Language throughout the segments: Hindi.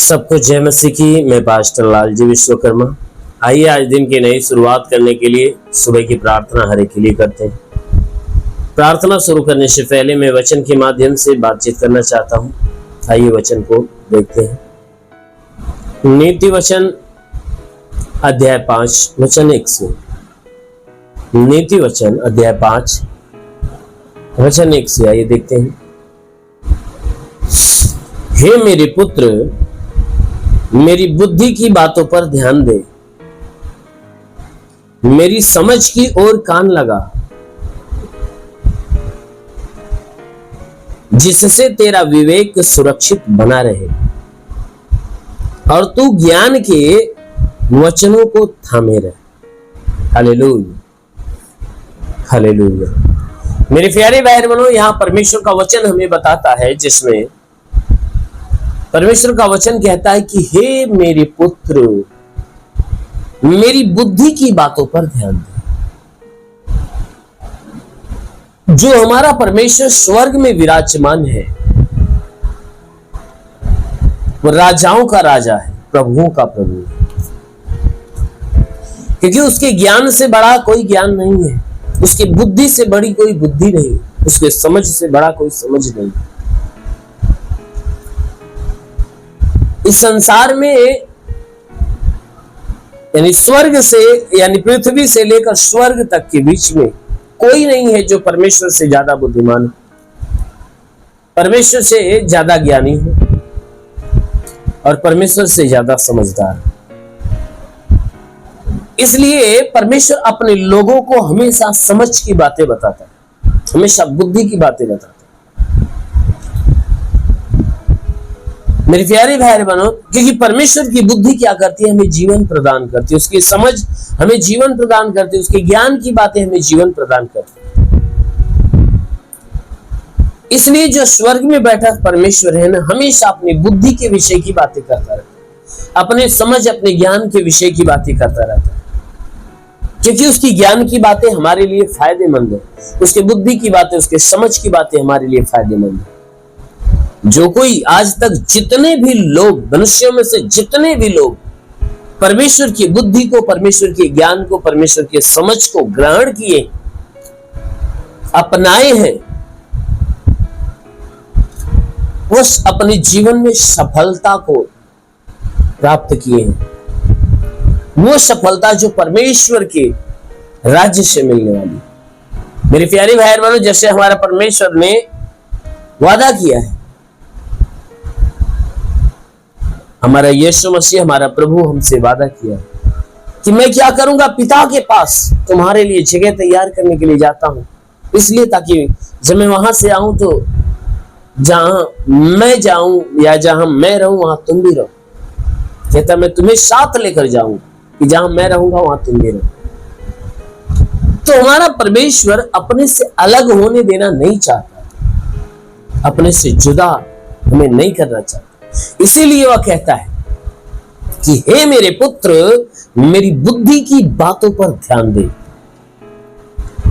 सबको जय मसीह की। मैं पास्टर लालजी विश्वकर्मा। आइए आज दिन की नई शुरुआत करने के लिए सुबह की प्रार्थना हर एक के लिए करते हैं। प्रार्थना शुरू करने से पहले मैं वचन के माध्यम से बातचीत करना चाहता हूं। आइए वचन को देखते हैं। नीति वचन अध्याय 5 वचन 1 से। नीति वचन अध्याय 5 वचन 1 से आइए देखते हैं। हे मेरे पुत्र, मेरी बुद्धि की बातों पर ध्यान दे, मेरी समझ की ओर कान लगा, जिससे तेरा विवेक सुरक्षित बना रहे और तू ज्ञान के वचनों को थामे रहे। Hallelujah, hallelujah. मेरे प्यारे भाई बहनों, यहां परमेश्वर का वचन हमें बताता है, जिसमें परमेश्वर का वचन कहता है कि हे मेरे पुत्र, मेरी बुद्धि की बातों पर ध्यान दे। जो हमारा परमेश्वर स्वर्ग में विराजमान है, वो राजाओं का राजा है, प्रभुओं का प्रभु है, क्योंकि उसके ज्ञान से बड़ा कोई ज्ञान नहीं है, उसकी बुद्धि से बड़ी कोई बुद्धि नहीं, उसके समझ से बड़ा कोई समझ नहीं। इस संसार में यानी स्वर्ग से यानी पृथ्वी से लेकर स्वर्ग तक के बीच में कोई नहीं है जो परमेश्वर से ज्यादा बुद्धिमान, परमेश्वर से ज्यादा ज्ञानी हो और परमेश्वर से ज्यादा समझदार। इसलिए परमेश्वर अपने लोगों को हमेशा समझ की बातें बताता है, हमेशा बुद्धि की बातें बताता है। मेरे प्यारे भाई बहनों, क्योंकि परमेश्वर की बुद्धि क्या करती है? हमें जीवन प्रदान करती है, उसकी समझ हमें जीवन प्रदान करती है, उसके ज्ञान की बातें हमें जीवन प्रदान करती है। इसलिए जो स्वर्ग में बैठा परमेश्वर है ना, हमेशा अपनी बुद्धि के विषय की बातें करता रहता है, अपने समझ अपने ज्ञान के विषय की बातें करता रहता है, क्योंकि उसकी ज्ञान की बातें हमारे लिए फायदेमंद है, उसके बुद्धि की बातें, उसके समझ की बातें हमारे लिए फायदेमंद है। जो कोई आज तक जितने भी लोग, मनुष्यों में से जितने भी लोग परमेश्वर की बुद्धि को, परमेश्वर के ज्ञान को, परमेश्वर के समझ को ग्रहण किए, अपनाए हैं, वो अपने जीवन में सफलता को प्राप्त किए हैं। वो सफलता जो परमेश्वर के राज्य से मिलने वाली। मेरे प्यारे भाई बहनों, जैसे हमारा परमेश्वर ने वादा किया है, हमारा यीशु मसीह हमारा प्रभु हमसे वादा किया कि मैं क्या करूंगा, पिता के पास तुम्हारे लिए जगह तैयार करने के लिए जाता हूं, इसलिए ताकि जब मैं वहां से आऊं तो जहां मैं जाऊं या जहां मैं रहूं वहां तुम भी रहो। कहता मैं तुम्हें साथ लेकर जाऊं कि जहां मैं रहूंगा वहां तुम भी रहो। तो हमारा परमेश्वर अपने से अलग होने देना नहीं चाहता, अपने से जुदा हमें नहीं करना चाहता। इसीलिए वह कहता है कि हे मेरे पुत्र, मेरी बुद्धि की बातों पर ध्यान दे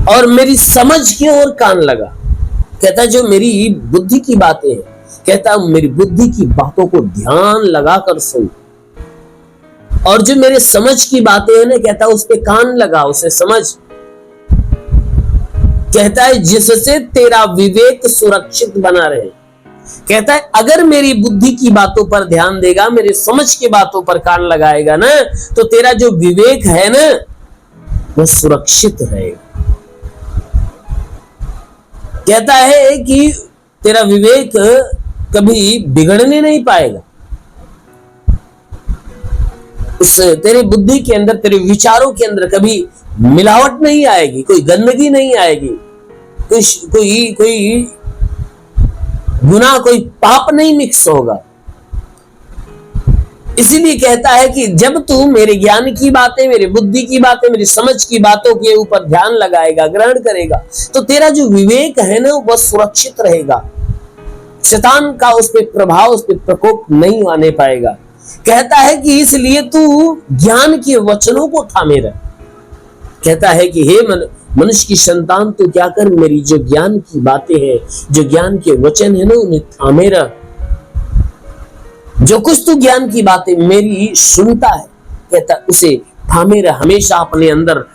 और मेरी समझ की ओर कान लगा। कहता जो मेरी बुद्धि की बातें हैं, कहता मेरी बुद्धि की बातों को ध्यान लगाकर सुन, और जो मेरे समझ की बातें हैं ना, कहता उस पे कान लगा, उसे समझ। कहता है जिससे तेरा विवेक सुरक्षित बना रहे। कहता है अगर मेरी बुद्धि की बातों पर ध्यान देगा, मेरे समझ की बातों पर कान लगाएगा ना, तो तेरा जो विवेक है ना, वो सुरक्षित रहेगा। कहता है कि तेरा विवेक कभी बिगड़ने नहीं पाएगा। उस तेरे बुद्धि के अंदर, तेरे विचारों के अंदर कभी मिलावट नहीं आएगी, कोई गंदगी नहीं आएगी, कोई गुनाह, कोई पाप नहीं मिक्स होगा। इसीलिए कहता है कि जब तू मेरे ज्ञान की बातें, मेरी बुद्धि की बातें, मेरी समझ की बातों के ऊपर ध्यान लगाएगा, ग्रहण करेगा, तो तेरा जो विवेक है ना, वह सुरक्षित रहेगा। शैतान का उस पर प्रभाव, उस पर प्रकोप नहीं आने पाएगा। कहता है कि इसलिए तू ज्ञान के वचनों को थामे रह। कहता है कि हे मनुष्य की संतान, तू क्या कर, मेरी जो ज्ञान की बातें हैं, जो ज्ञान के वचन है ना, उन्हें थामे रह। जो कुछ तू ज्ञान की बातें मेरी सुनता है, कहता उसे थामे रह, हमेशा अपने अंदर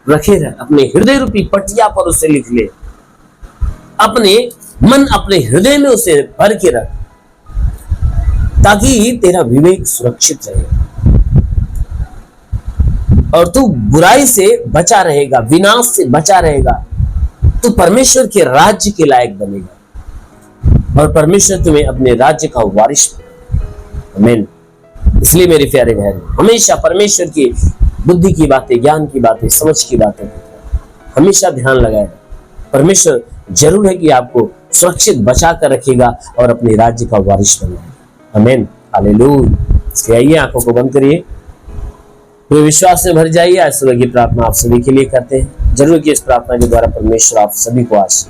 रखे रह, अपने हृदय रूपी पटिया पर उसे लिख ले, अपने मन अपने हृदय में उसे भर के रख, ताकि तेरा विवेक सुरक्षित रहे और तू बुराई से बचा रहेगा, विनाश से बचा रहेगा। तू परमेश्वर के राज्य के लायक बनेगा और परमेश्वर तुम्हें अपने राज्य का वारिस बनाएगा। आमीन। इसलिए मेरे प्यारे बहन, हमेशा परमेश्वर की बुद्धि की बातें, ज्ञान की बातें, समझ की बातें हमेशा ध्यान लगाए। परमेश्वर जरूर है कि आपको सुरक्षित बचा कर रखेगा और अपने राज्य का वारिस बनाएगा। आमीन, हालेलुया। आइए आंखों को बंद करिए, वे विश्वास से भर जाइए। आज सुबह की प्रार्थना आप सभी के लिए करते हैं। जरूर कि इस प्रार्थना के द्वारा परमेश्वर आप सभी को आशीष।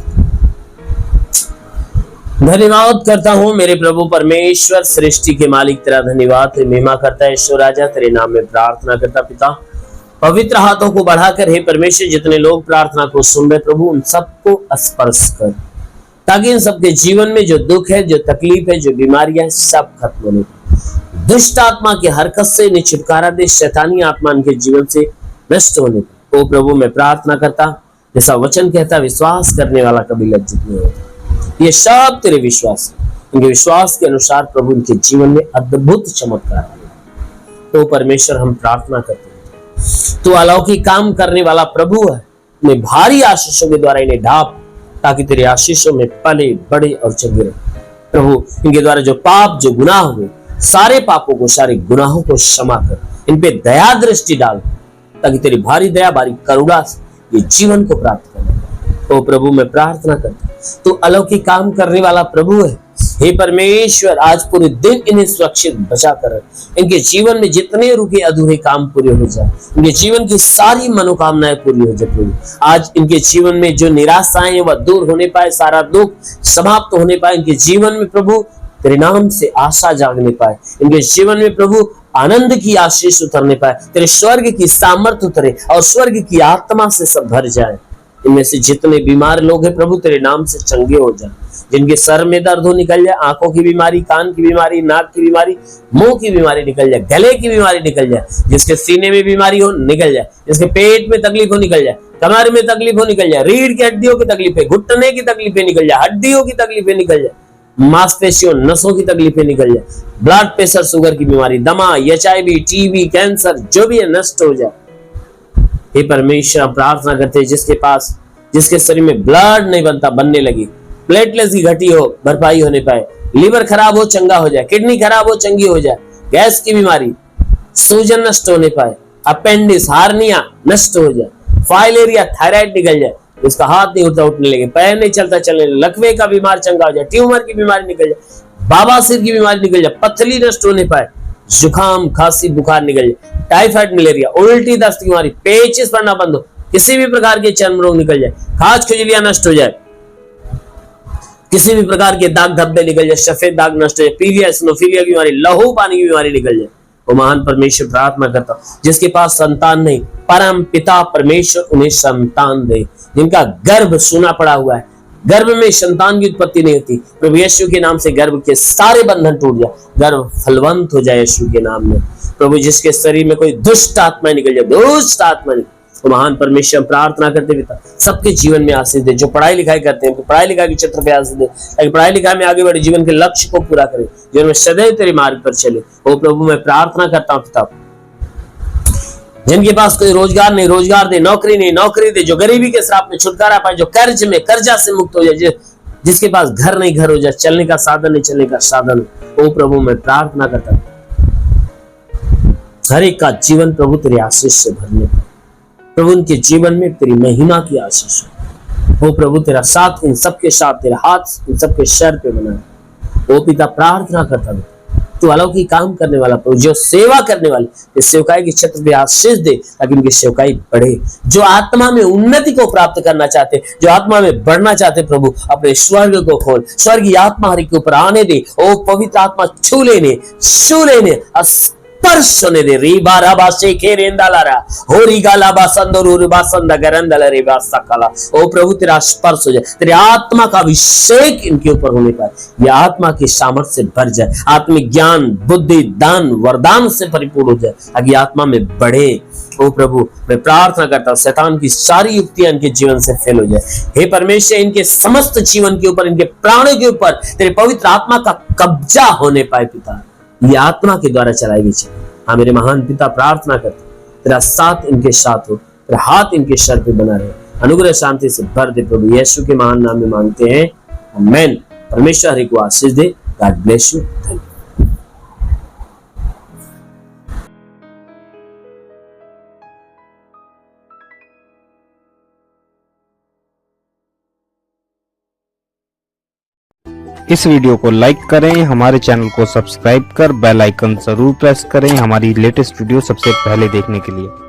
धन्यवाद करता हूँ मेरे प्रभु परमेश्वर, सृष्टि के मालिक, तेरा धन्यवाद, तेरी महिमा करता है ईश्वर राजा। तेरे नाम में प्रार्थना करता पिता, पवित्र हाथों को बढ़ाकर हे परमेश्वर, जितने लोग प्रार्थना को सुन रहे प्रभु, उन सबको स्पर्श कर, ताकि इन सबके जीवन में जो दुख है, जो तकलीफ है, जो बीमारियां है, सब खत्म होने, दुष्ट आत्मा की हरकत से इन्हें छुटकारा दे, शैतानी आत्मा इनके जीवन से नष्ट होने। ओ प्रभु मैं प्रार्थना करता, जैसा वचन कहता, विश्वास करने वाला कभी लज्जित नहीं होता। ये सब तेरे विश्वास, इनके विश्वास के अनुसार प्रभु इनके जीवन में अद्भुत चमत्कार आए। तो परमेश्वर हम प्रार्थना करते हैं, तू अलौकिक काम करने वाला प्रभु है, इन्हें भारी आशीषों के द्वारा इन्हें ढाप, ताकि तेरे आशीषों में पले बड़े और चंगे रहे। प्रभु इनके द्वारा जो पाप, जो गुनाह हुए, सारे पापों को, सारे गुनाहों को क्षमा कर, इन पे दया दृष्टि डाल, ताकि तेरी भारी दया, भारी करुणा से ये जीवन को प्राप्त करना। ओ प्रभु मैं प्रार्थना करता, तू अलौकिक काम करने वाला प्रभु है। हे परमेश्वर, आज पूरे दिन इन्हें सुरक्षित बचा कर, इनके जीवन में जितने रुके अधूरे काम पूरे हो जाए, इनके जीवन की सारी मनोकामनाएं पूरी हो जाए प्रभु। आज इनके जीवन में जो निराशाएं हैं वह दूर होने पाए, सारा दुख समाप्त होने पाए इनके जीवन में प्रभु, तेरे नाम से आशा जागने पाए इनके जीवन में प्रभु, आनंद की आशीष उतरने पाए, तेरे स्वर्ग की सामर्थ्य उतरे और स्वर्ग की आत्मा से सब भर जाए। इनमें से जितने बीमार लोग हैं प्रभु, तेरे नाम से चंगे हो जाए। जिनके सर में दर्द हो निकल जाए, आंखों की बीमारी, कान की बीमारी, नाक की बीमारी, मुंह की बीमारी निकल जाए, गले की बीमारी निकल जाए, जिसके सीने में बीमारी हो निकल जाए, जिसके पेट में तकलीफ हो निकल जाए, कमर में तकलीफ हो निकल जाए, रीढ़ की हड्डियों की तकलीफें, घुटने की तकलीफें निकल जाए, हड्डियों की तकलीफें निकल जाए, मांसपेशियों, नसों की तकलीफें निकल जाए, ब्लड प्रेशर, शुगर की बीमारी, दमा, HIV, टीबी, कैंसर जो भी है नष्ट हो जाए। हे परमेश्वर प्रार्थना करते हैं, जिसके शरीर में ब्लड नहीं बनता, बनने लगी, प्लेटलेट्स की घटी हो, भरपाई होने पाए, लीवर खराब हो, चंगा हो जाए, किडनी खराब हो, चंगी हो जाए, गैस की बीमारी, सूजन नष्ट होने पाए, अपेंडिक्स, हार्निया नष्ट हो जाए, फाइलेरिया, थायराइड निकल जाए, उसका हाथ नहीं उठता, उठने लगे, पैर नहीं चलता, चलने लगे, लकवे का बीमार चंगा हो जाए, ट्यूमर की बीमारी निकल जाए, बाबासीर की बीमारी निकल जाए, पथरी नष्ट होने पाए, जुकाम, खांसी, बुखार निकल जाए, टाइफाइड, मलेरिया, उल्टी, दस्त की बीमारी, पेचिस पड़ना बंद हो, किसी भी प्रकार के चर्म रोग निकल जाए, खाज खुजलियां नष्ट हो जाए, किसी भी प्रकार के दाग धब्बे निकल जाए, सफेद दाग नष्ट हो जाए, पीलिया, स्नोफिलिया की बीमारी, लहू पानी की बीमारी निकल जाए। वो महान परमेश्वर प्रार्थना करता हूं, जिसके पास संतान नहीं, परम पिता परमेश्वर उन्हें संतान दे, जिनका गर्भ सूना पड़ा हुआ है, गर्भ में संतान की उत्पत्ति नहीं होती, प्रभु यीशु के नाम से गर्भ के सारे बंधन टूट जाए, गर्भ फलवंत हो जाए यीशु के नाम में। प्रभु जिसके शरीर में कोई दुष्ट आत्मा निकल जाए, दुष्ट आत्मा नहीं, तो महान परमेश्वर प्रार्थना करते पिता, सबके जीवन में आशीष दे, जो पढ़ाई लिखाई करते हैं तो पढ़ाई लिखाई के क्षेत्र पे आशीष दे, ताकि पढ़ाई लिखाई में आगे बढ़े, जीवन के लक्ष्य को पूरा करे, जीवन में सदैव तेरे मार्ग पर चले। ओ प्रभु मैं प्रार्थना करता हूं पिता, जिनके पास कोई रोजगार नहीं, रोजगार दे, नौकरी नहीं, नौकरी दे, जो गरीबी के श्राप में छुटकारा पाए, जो कर्ज में, कर्जा से मुक्त हो जाए, जिसके पास घर नहीं, घर हो जाए, चलने का साधन नहीं, चलने का साधन। ओ प्रभु मैं प्रार्थना करता हूं, हर एक का जीवन प्रभु तेरे आशीष से भरने पाए, प्रभु उनके जीवन में तेरी महिमा की आशीष हो। ओ प्रभु तेरा साथ इन सबके साथ, तेरा हाथ इन सबके सर पे बना। ओ पिता प्रार्थना करता हूं, तू अलौकिक काम करने वाला प्रभु, जो सेवा करने वाले इस सेवकाई के क्षेत्र पे आशीष दे, ताकि उनकी सेवकाई बढ़े। जो आत्मा में उन्नति को प्राप्त करना चाहते, जो आत्मा में बढ़ना चाहते प्रभु, अपने स्वर्ग को खोल, स्वर्गीय आत्मा हरि के ऊपर आने दे। ओ पवित्र आत्मा छू लेने स्पर्श होने दे। री बारा बासे के रेंदा लारा हो री गाला बासंदो बासंदा गरंदला रे बासकला। ओ प्रभु तेरा स्पर्श हो जाए, तेरे आत्मा का अभिषेक इनके ऊपर होने पाए, ये आत्मा की सामर्थ्य से भर जाए, आत्मिक ज्ञान बुद्धि दान वरदान से परिपूर्ण हो जाए, ताकि आत्मा में बढ़े। ओ प्रभु मैं प्रार्थना करता हूं शैतान की सारी युक्तियां इनके जीवन से फेल हो जाए। हे परमेश्वर इनके समस्त जीवन के ऊपर, इनके प्राणों के ऊपर तेरे पवित्र आत्मा का कब्जा होने पाए पिता, ये आत्मा के द्वारा चलाई गई चले। हाँ मेरे महान पिता प्रार्थना करते तेरा साथ इनके साथ हो, तेरा हाथ इनके सर पे बना रहे, अनुग्रह शांति से भर दे प्रभु यीशु के महान नाम में मांगते हैं, आमीन। परमेश्वर हरि को आशीष दे। God bless you. Thank you. इस वीडियो को लाइक करें, हमारे चैनल को सब्सक्राइब कर बेल आइकन जरूर प्रेस करें हमारी लेटेस्ट वीडियो सबसे पहले देखने के लिए।